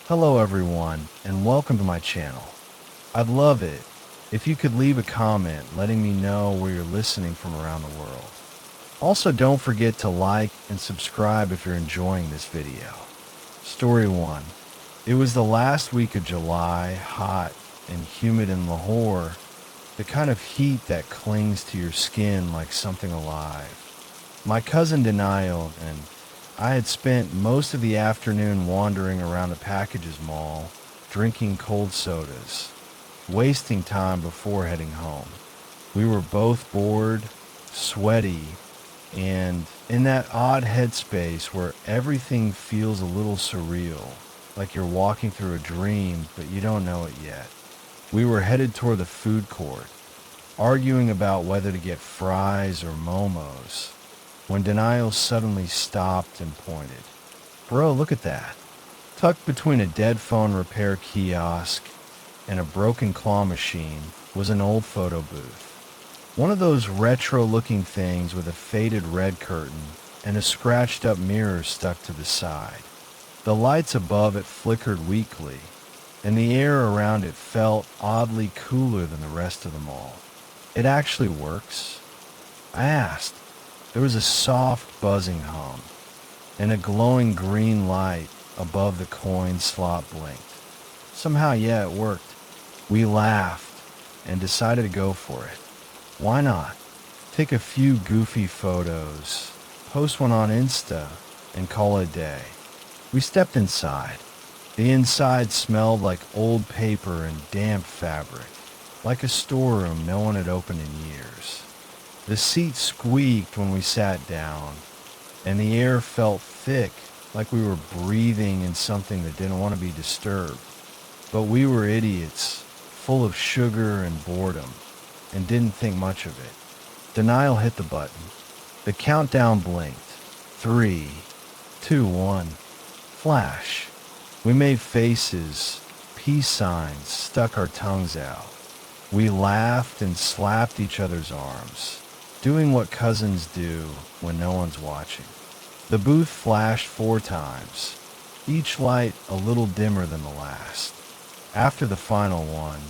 Hello everyone, and welcome to my channel. I'd love it if you could leave a comment letting me know where you're listening from around the world. Also, don't forget to like and subscribe if you're enjoying this video. Story 1. It was the last week of July, hot and humid in Lahore, the kind of heat that clings to your skin like something alive. My cousin Denial and I had spent most of the afternoon wandering around the packages mall, drinking cold sodas, wasting time before heading home. We were both bored, sweaty, and in that odd headspace where everything feels a little surreal, like you're walking through a dream, but you don't know it yet. We were headed toward the food court, arguing about whether to get fries or momos, when Denial suddenly stopped and pointed. Bro, look at that. Tucked between a dead phone repair kiosk and a broken claw machine was an old photo booth. One of those retro-looking things with a faded red curtain and a scratched-up mirror stuck to the side. The lights above it flickered weakly, and the air around it felt oddly cooler than the rest of the mall. It actually works? I asked. There was a soft buzzing hum, and a glowing green light above the coin slot blinked. Somehow, yeah, it worked. We laughed and decided to go for it. Why not? Take a few goofy photos, post one on Insta, and call it a day. We stepped inside. The inside smelled like old paper and damp fabric, like a storeroom no one had opened in years. The seat squeaked when we sat down, and the air felt thick, like we were breathing in something that didn't want to be disturbed. But we were idiots, full of sugar and boredom, and didn't think much of it. Denial hit the button. The countdown blinked. 3, 2, 1. Flash. We made faces, peace signs, stuck our tongues out. We laughed and slapped each other's arms, doing what cousins do when no one's watching. The booth flashed 4 times, each light a little dimmer than the last. After the final one,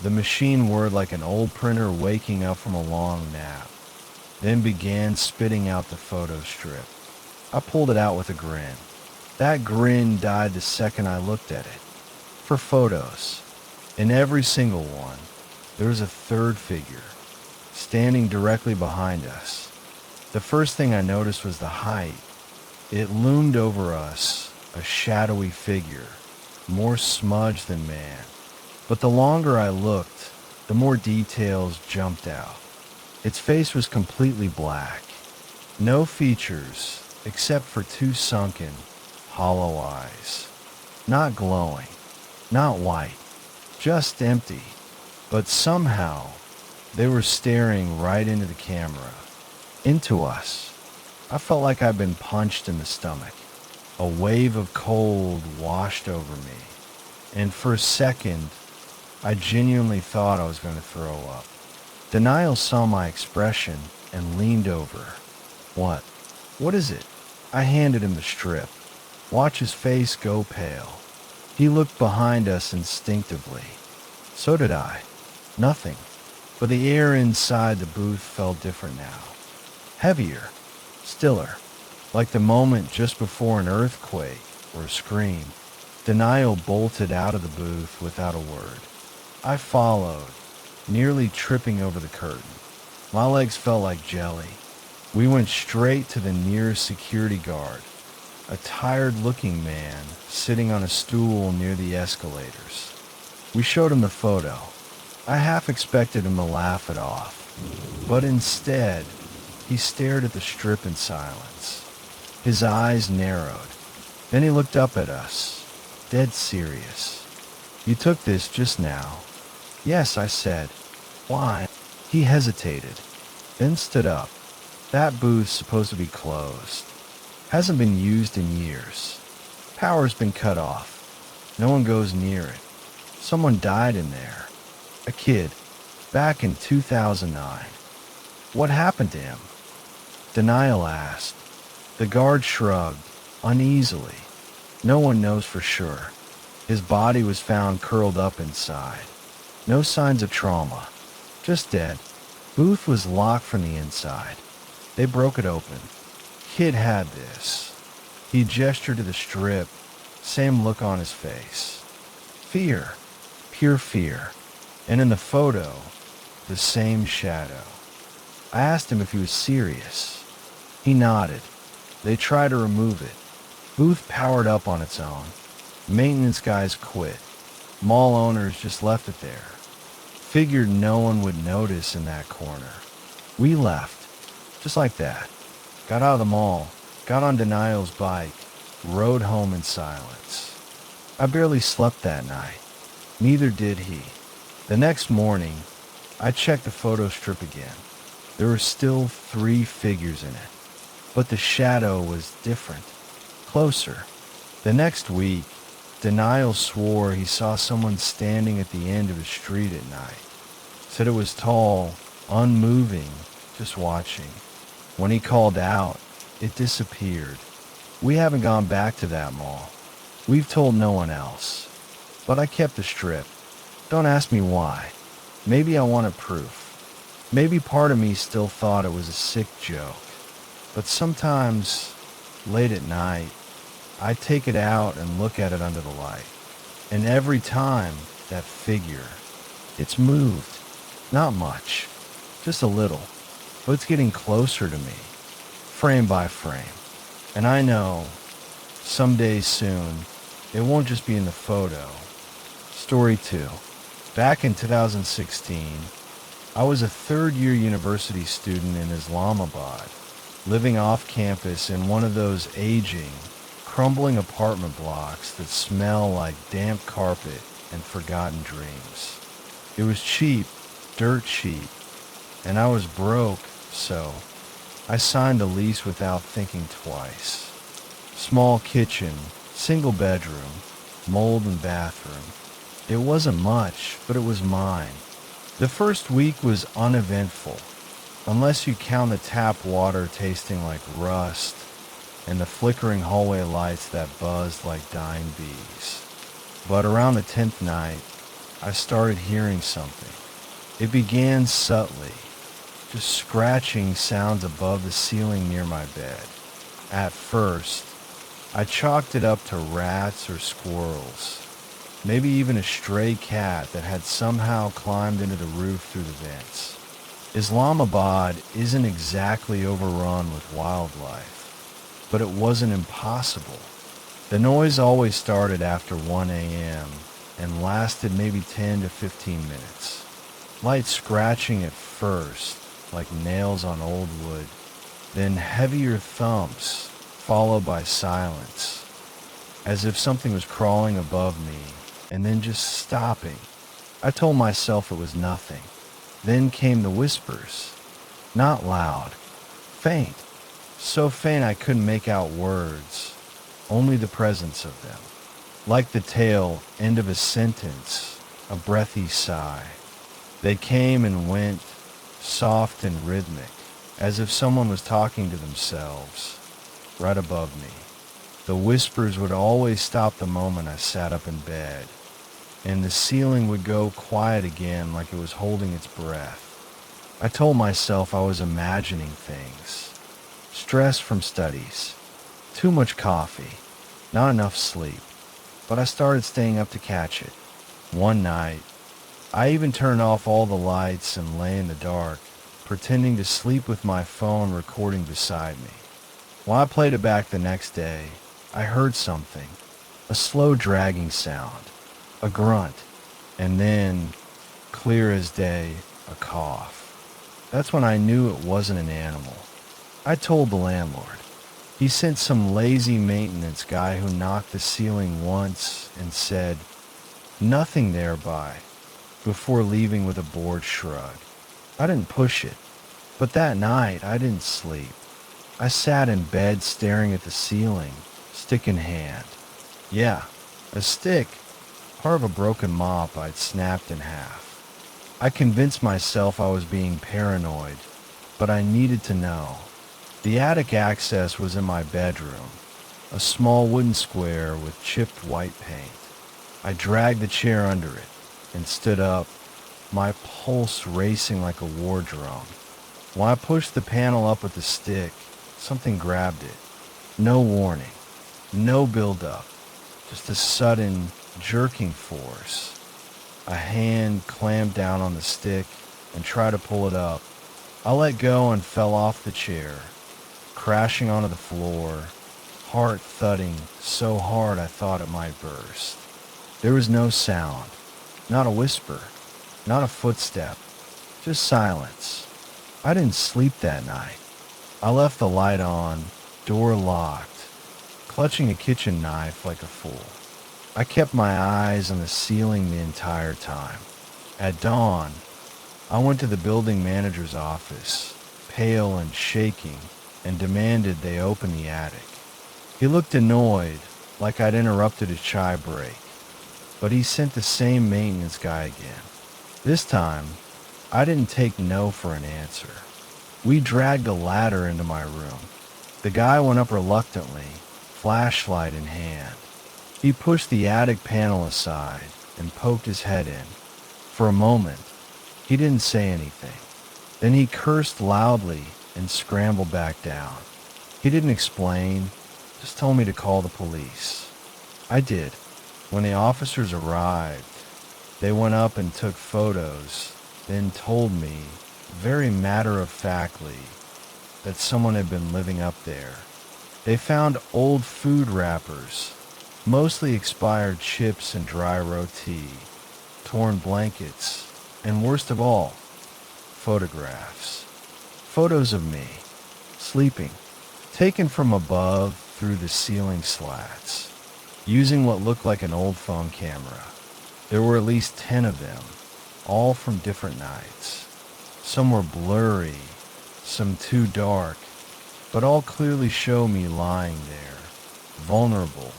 the machine whirred like an old printer waking up from a long nap, then began spitting out the photo strip. I pulled it out with a grin. That grin died the second I looked at it. For photos, in every single one, there was a third figure, standing directly behind us. The first thing I noticed was the height. It loomed over us, a shadowy figure, more smudged than man. But the longer I looked, the more details jumped out. Its face was completely black. No features, except for 2 sunken, hollow eyes. Not glowing, not white, just empty. But somehow, they were staring right into the camera, into us. I felt like I'd been punched in the stomach. A wave of cold washed over me, and for a second, I genuinely thought I was going to throw up. Denial saw my expression and leaned over. What? What is it? I handed him the strip. Watch his face go pale. He looked behind us instinctively. So did I. Nothing. But the air inside the booth felt different now. Heavier. Stiller. Like the moment just before an earthquake or a scream. Denial bolted out of the booth without a word. I followed, nearly tripping over the curtain. My legs felt like jelly. We went straight to the nearest security guard, a tired-looking man sitting on a stool near the escalators. We showed him the photo. I half expected him to laugh it off, but instead, he stared at the strip in silence. His eyes narrowed. Then he looked up at us, dead serious. You took this just now. Yes, I said. Why? He hesitated, then stood up. That booth's supposed to be closed. Hasn't been used in years. Power's been cut off. No one goes near it. Someone died in there. A kid. Back in 2009. What happened to him? Denial asked. The guard shrugged, uneasily. No one knows for sure. His body was found curled up inside. No signs of trauma, just dead. Booth was locked from the inside. They broke it open. Kid had this. He gestured to the strip, same look on his face. Fear, pure fear. And in the photo, the same shadow. I asked him if he was serious. He nodded. They tried to remove it. Booth powered up on its own. Maintenance guys quit. Mall owners just left it there. Figured no one would notice in that corner. We left, just like that. Got out of the mall, got on Denial's bike, rode home in silence. I barely slept that night. Neither did he. The next morning, I checked the photo strip again. There were still 3 figures in it, but the shadow was different, closer. The next week, Denial swore he saw someone standing at the end of a street at night. Said it was tall, unmoving, just watching. When he called out, it disappeared. We haven't gone back to that mall. We've told no one else. But I kept the strip. Don't ask me why. Maybe I wanted proof. Maybe part of me still thought it was a sick joke. But sometimes, late at night, I take it out and look at it under the light. And every time, that figure, it's moved. Not much. Just a little. But it's getting closer to me. Frame by frame. And I know, someday soon, it won't just be in the photo. Story 2. Back in 2016, I was a third-year university student in Islamabad, living off campus in one of those aging, crumbling apartment blocks that smell like damp carpet and forgotten dreams. It was cheap, dirt cheap, and I was broke, so I signed a lease without thinking twice. Small kitchen, single bedroom, mold and bathroom. It wasn't much, but it was mine. The first week was uneventful, unless you count the tap water tasting like rust and the flickering hallway lights that buzzed like dying bees. But around the 10th night, I started hearing something. It began subtly, just scratching sounds above the ceiling near my bed. At first, I chalked it up to rats or squirrels, maybe even a stray cat that had somehow climbed into the roof through the vents. Islamabad isn't exactly overrun with wildlife, but it wasn't impossible. The noise always started after 1 a.m. and lasted maybe 10 to 15 minutes. Light scratching at first, like nails on old wood, then heavier thumps, followed by silence, as if something was crawling above me, and then just stopping. I told myself it was nothing. Then came the whispers. Not loud, faint, so faint I couldn't make out words, only the presence of them. Like the tail end of a sentence, a breathy sigh. They came and went, soft and rhythmic, as if someone was talking to themselves, right above me. The whispers would always stop the moment I sat up in bed, and the ceiling would go quiet again like it was holding its breath. I told myself I was imagining things. Stress from studies, too much coffee, not enough sleep, but I started staying up to catch it. One night, I even turned off all the lights and lay in the dark, pretending to sleep with my phone recording beside me. While I played it back the next day, I heard something, a slow dragging sound, a grunt, and then, clear as day, a cough. That's when I knew it wasn't an animal. I told the landlord. He sent some lazy maintenance guy who knocked the ceiling once and said, "Nothing thereby," before leaving with a bored shrug. I didn't push it, but that night I didn't sleep. I sat in bed staring at the ceiling, stick in hand. Yeah, a stick, part of a broken mop I'd snapped in half. I convinced myself I was being paranoid, but I needed to know. The attic access was in my bedroom, a small wooden square with chipped white paint. I dragged the chair under it and stood up, my pulse racing like a war drum. When I pushed the panel up with the stick, something grabbed it. No warning, no build-up, just a sudden jerking force. A hand clamped down on the stick and tried to pull it up. I let go and fell off the chair, crashing onto the floor, heart thudding so hard I thought it might burst. There was no sound, not a whisper, not a footstep, just silence. I didn't sleep that night. I left the light on, door locked, clutching a kitchen knife like a fool. I kept my eyes on the ceiling the entire time. At dawn, I went to the building manager's office, pale and shaking, and demanded they open the attic. He looked annoyed, like I'd interrupted his chai break, but he sent the same maintenance guy again. This time, I didn't take no for an answer. We dragged a ladder into my room. The guy went up reluctantly, flashlight in hand. He pushed the attic panel aside and poked his head in. For a moment, he didn't say anything. Then he cursed loudly and scrambled back down. He didn't explain, just told me to call the police. I did. When the officers arrived, they went up and took photos, then told me, very matter-of-factly, that someone had been living up there. They found old food wrappers, mostly expired chips and dry roti, torn blankets, and worst of all, photographs. Photos of me, sleeping, taken from above through the ceiling slats, using what looked like an old phone camera. There were at least 10 of them, all from different nights. Some were blurry, some too dark, but all clearly show me lying there, vulnerable,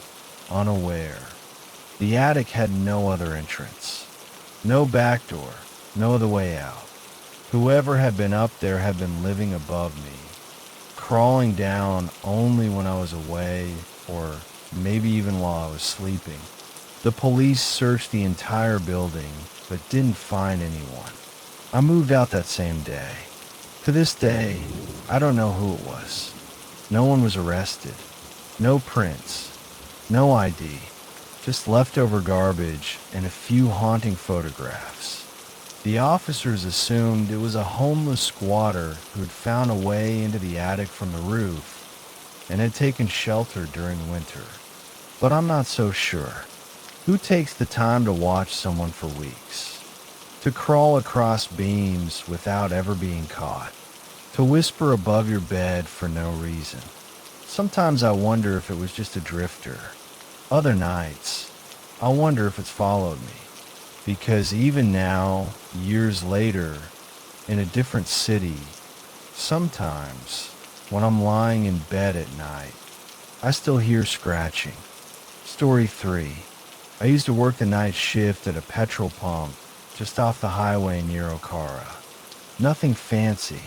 unaware. The attic had no other entrance, no back door, no other way out. Whoever had been up there had been living above me, crawling down only when I was away or maybe even while I was sleeping. The police searched the entire building but didn't find anyone. I moved out that same day. To this day, I don't know who it was. No one was arrested. No prints. No ID. Just leftover garbage and a few haunting photographs. The officers assumed it was a homeless squatter who had found a way into the attic from the roof and had taken shelter during winter. But I'm not so sure. Who takes the time to watch someone for weeks? To crawl across beams without ever being caught? To whisper above your bed for no reason? Sometimes I wonder if it was just a drifter. Other nights, I wonder if it's followed me. Because even now, years later, in a different city, sometimes, when I'm lying in bed at night, I still hear scratching. Story 3. I used to work the night shift at a petrol pump just off the highway near Okara. Nothing fancy,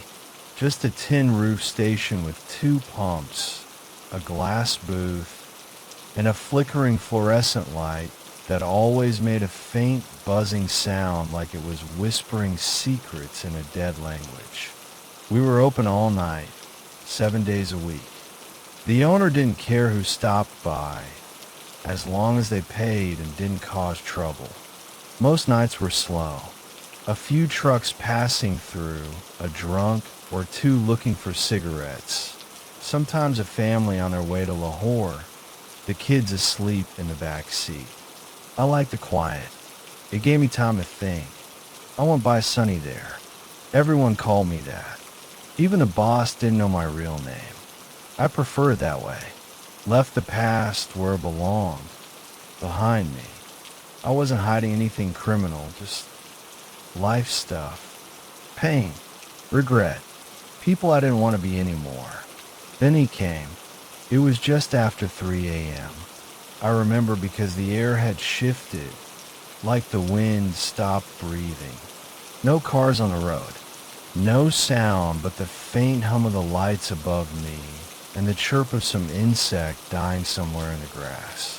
just a tin roof station with 2 pumps, a glass booth, and a flickering fluorescent light that always made a faint buzzing sound like it was whispering secrets in a dead language. We were open all night, 7 days a week. The owner didn't care who stopped by, as long as they paid and didn't cause trouble. Most nights were slow. A few trucks passing through, a drunk or 2 looking for cigarettes. Sometimes a family on their way to Lahore, the kids asleep in the back seat. I liked the quiet. It gave me time to think. I went by Sonny there. Everyone called me that. Even the boss didn't know my real name. I prefer it that way. Left the past where it belonged, behind me. I wasn't hiding anything criminal, just life stuff. Pain, regret, people I didn't want to be anymore. Then he came. It was just after 3 a.m. I remember because the air had shifted, like the wind stopped breathing. No cars on the road. No sound but the faint hum of the lights above me and the chirp of some insect dying somewhere in the grass.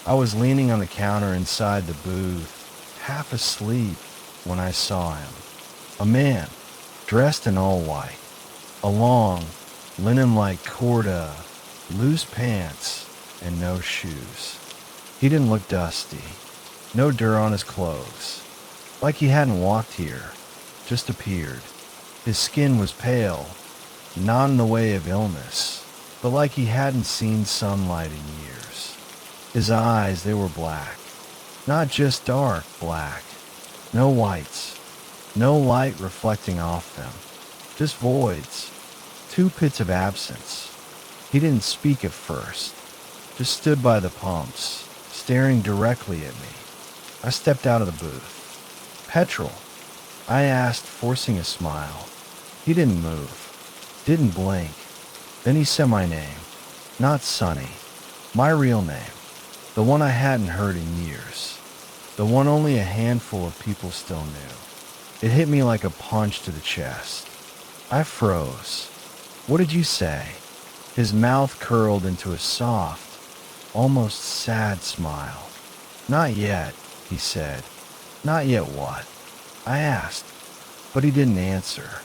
I was leaning on the counter inside the booth, half asleep, when I saw him. A man, dressed in all white, a long, linen-like corda, loose pants, and no shoes. He didn't look dusty, no dirt on his clothes, like he hadn't walked here, just appeared. His skin was pale, not in the way of illness, but like he hadn't seen sunlight in years. His eyes, they were black, not just dark black, no whites, no light reflecting off them, just voids, two pits of absence. He didn't speak at first, just stood by the pumps, staring directly at me. I stepped out of the booth. "Petrol?" I asked, forcing a smile. He didn't move, didn't blink. Then he said my name, not Sonny, my real name, the one I hadn't heard in years, the one only a handful of people still knew. It hit me like a punch to the chest. I froze. "What did you say?" His mouth curled into a soft, almost sad smile. "Not yet," he said. "Not yet what?" I asked, but he didn't answer.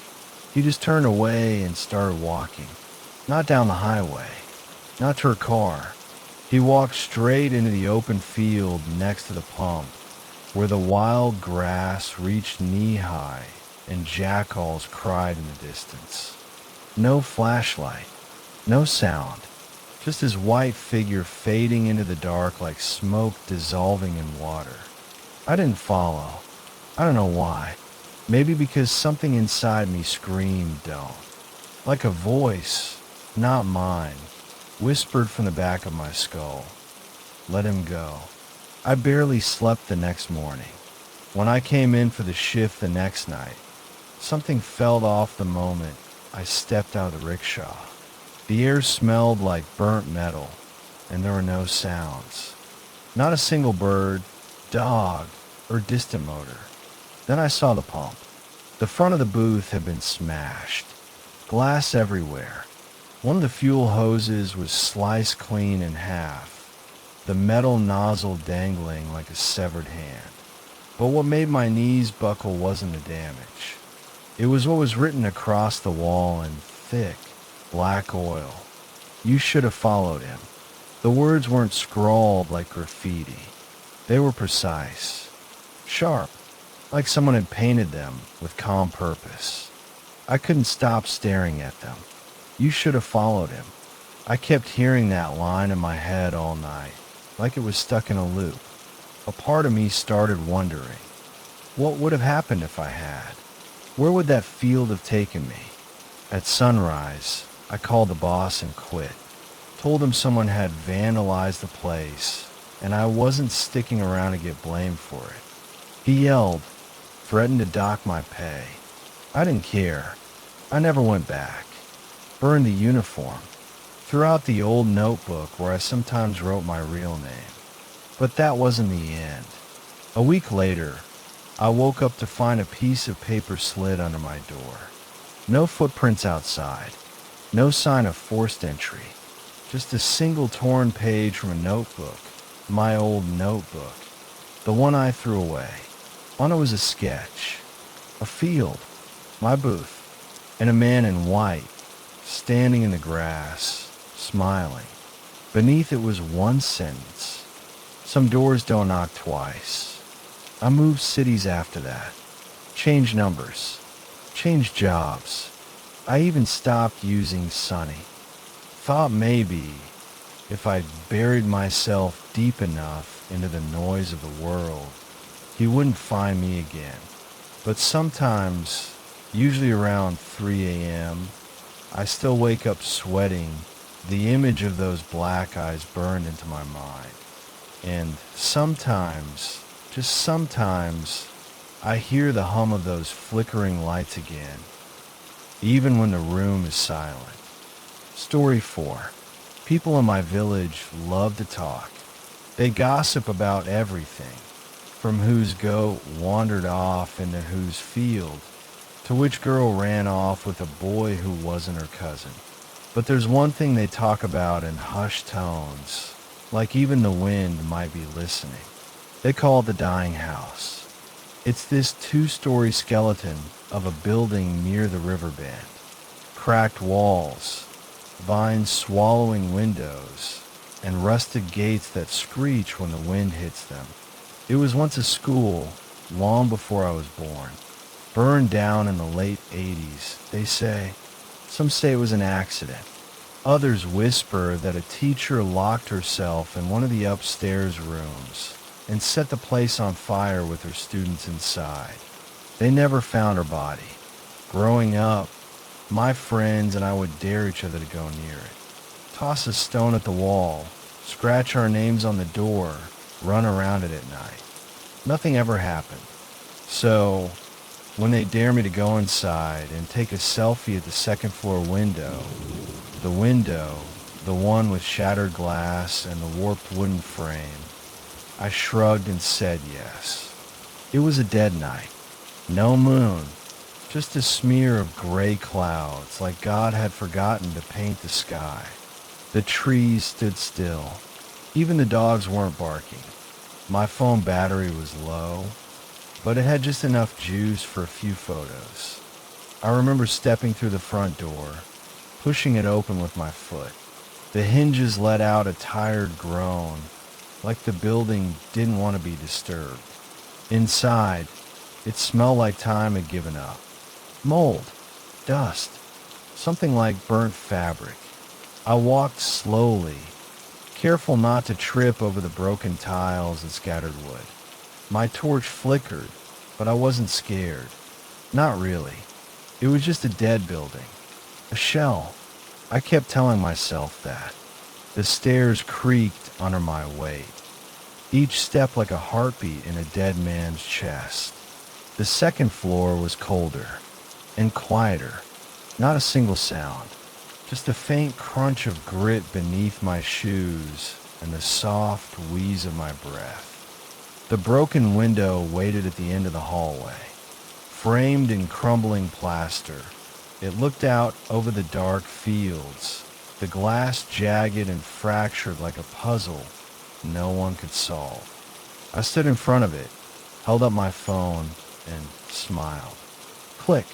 He just turned away and started walking. Not down the highway, not to her car. He walked straight into the open field next to the pump, where the wild grass reached knee-high and jackals cried in the distance. No flashlight, no sound, just his white figure fading into the dark like smoke dissolving in water. I didn't follow. I don't know why. Maybe because something inside me screamed don't. Like a voice, not mine, whispered from the back of my skull. Let him go. I barely slept the next morning. When I came in for the shift the next night, something felt off the moment I stepped out of the rickshaw. The air smelled like burnt metal, and there were no sounds. Not a single bird, dog, or distant motor. Then I saw the pump. The front of the booth had been smashed. Glass everywhere. One of the fuel hoses was sliced clean in half, the metal nozzle dangling like a severed hand. But what made my knees buckle wasn't the damage. It was what was written across the wall in thick, black oil. "You should have followed him." The words weren't scrawled like graffiti. They were precise, sharp, like someone had painted them with calm purpose. I couldn't stop staring at them. "You should have followed him." I kept hearing that line in my head all night, like it was stuck in a loop. A part of me started wondering, what would have happened if I had? Where would that field have taken me? At sunrise, I called the boss and quit. Told him someone had vandalized the place, and I wasn't sticking around to get blamed for it. He yelled, threatened to dock my pay. I didn't care. I never went back. Burned the uniform. Threw out the old notebook where I sometimes wrote my real name. But that wasn't the end. A week later, I woke up to find a piece of paper slid under my door. No footprints outside. No sign of forced entry. Just a single torn page from a notebook. My old notebook. The one I threw away. On it was a sketch. A field. My booth. And a man in white, standing in the grass, smiling. Beneath it was one sentence. "Some doors don't knock twice." I moved cities after that. Changed numbers. Changed jobs. I even stopped using Sonny. Thought maybe, if I'd buried myself deep enough into the noise of the world, he wouldn't find me again. But sometimes, usually around 3 a.m., I still wake up sweating, the image of those black eyes burned into my mind. And sometimes, just sometimes, I hear the hum of those flickering lights again, even when the room is silent. Story 4. People in my village love to talk. They gossip about everything, from whose goat wandered off into whose field, to which girl ran off with a boy who wasn't her cousin. But there's one thing they talk about in hushed tones, like even the wind might be listening. They call it the dying house. It's this two-story skeleton of a building near the riverbend. Cracked walls, vines swallowing windows, and rusted gates that screech when the wind hits them. It was once a school, long before I was born. Burned down in the late 80s, they say. Some say it was an accident. Others whisper that a teacher locked herself in one of the upstairs rooms and set the place on fire with her students inside. They never found her body. Growing up, my friends and I would dare each other to go near it. Toss a stone at the wall, scratch our names on the door, run around it at night. Nothing ever happened. So, when they dare me to go inside and take a selfie at the second floor window, the one with shattered glass and the warped wooden frame, I shrugged and said yes. It was a dead night. No moon, just a smear of gray clouds like God had forgotten to paint the sky. The trees stood still. Even the dogs weren't barking. My phone battery was low, but it had just enough juice for a few photos. I remember stepping through the front door, pushing it open with my foot. The hinges let out a tired groan, like the building didn't want to be disturbed. Inside, it smelled like time had given up. Mold, dust, something like burnt fabric. I walked slowly, careful not to trip over the broken tiles and scattered wood. My torch flickered, but I wasn't scared. Not really. It was just a dead building. A shell. I kept telling myself that. The stairs creaked under my weight, each step like a heartbeat in a dead man's chest. The second floor was colder and quieter. Not a single sound. Just a faint crunch of grit beneath my shoes and the soft wheeze of my breath. The broken window waited at the end of the hallway. Framed in crumbling plaster, it looked out over the dark fields, the glass jagged and fractured like a puzzle no one could solve. I stood in front of it, held up my phone, and smiled. Click.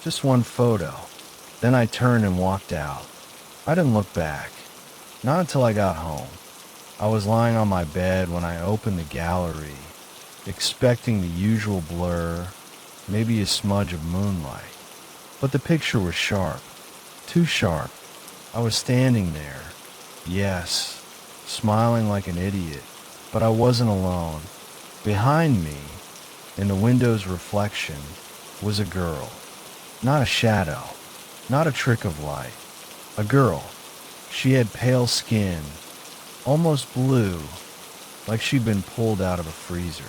Just one photo. Then I turned and walked out. I didn't look back. Not until I got home. I was lying on my bed when I opened the gallery, expecting the usual blur, maybe a smudge of moonlight. But the picture was sharp. Too sharp. I was standing there. Yes, smiling like an idiot. But I wasn't alone. Behind me, in the window's reflection, was a girl. Not a shadow. Not a trick of light. A girl. She had pale skin, almost blue, like she'd been pulled out of a freezer.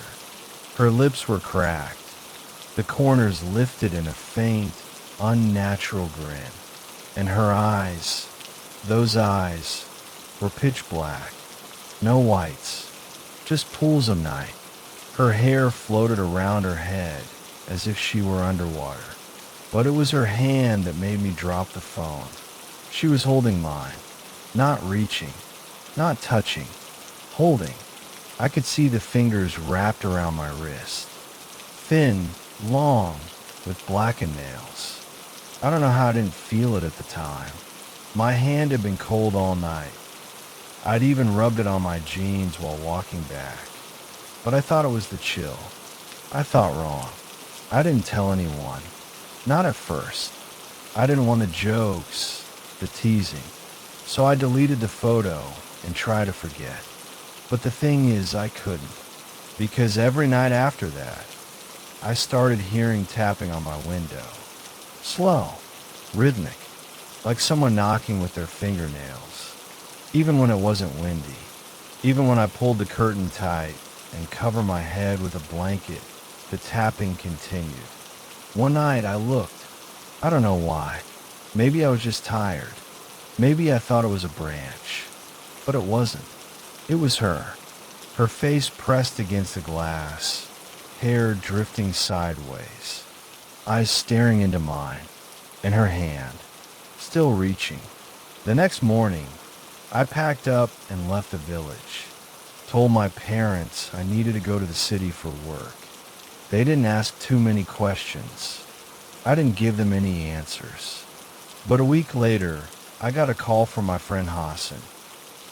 Her lips were cracked, the corners lifted in a faint, unnatural grin. And her eyes, those eyes, were pitch black. No whites, just pools of night. Her hair floated around her head as if she were underwater. But it was her hand that made me drop the phone. She was holding mine, not reaching, not touching, holding. I could see the fingers wrapped around my wrist. Thin, long, with blackened nails. I don't know how I didn't feel it at the time. My hand had been cold all night. I'd even rubbed it on my jeans while walking back. But I thought it was the chill. I thought wrong. I didn't tell anyone. Not at first. I didn't want the jokes, the teasing. So I deleted the photo and tried to forget. But the thing is, I couldn't. Because every night after that, I started hearing tapping on my window. Slow, rhythmic, like someone knocking with their fingernails. Even when it wasn't windy. Even when I pulled the curtain tight and covered my head with a blanket, the tapping continued. One night I looked. I don't know why. Maybe I was just tired. Maybe I thought it was a branch. But it wasn't. It was her. Her face pressed against the glass, hair drifting sideways, eyes staring into mine, and her hand, still reaching. The next morning, I packed up and left the village. Told my parents I needed to go to the city for work. They didn't ask too many questions. I didn't give them any answers. But a week later, I got a call from my friend Hassan,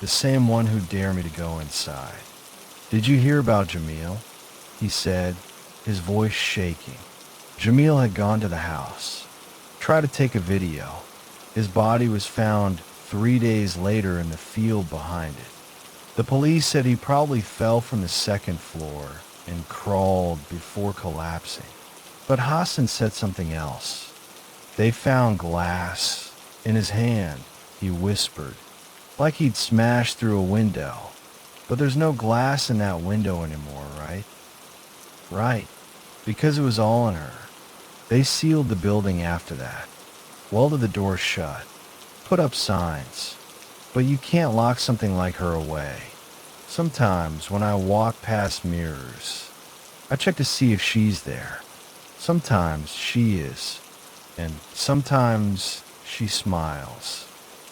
the same one who dared me to go inside. "Did you hear about Jamil?" he said, his voice shaking. Jamil had gone to the house, tried to take a video. His body was found 3 days later in the field behind it. The police said he probably fell from the second floor and crawled before collapsing. But Hassan said something else. They found glass in his hand, he whispered, like he'd smashed through a window. "But there's no glass in that window anymore, right?" "Right, because it was all in her." They sealed the building after that, welded the door shut, put up signs. But you can't lock something like her away. Sometimes when I walk past mirrors, I check to see if she's there. Sometimes she is, and sometimes she smiles.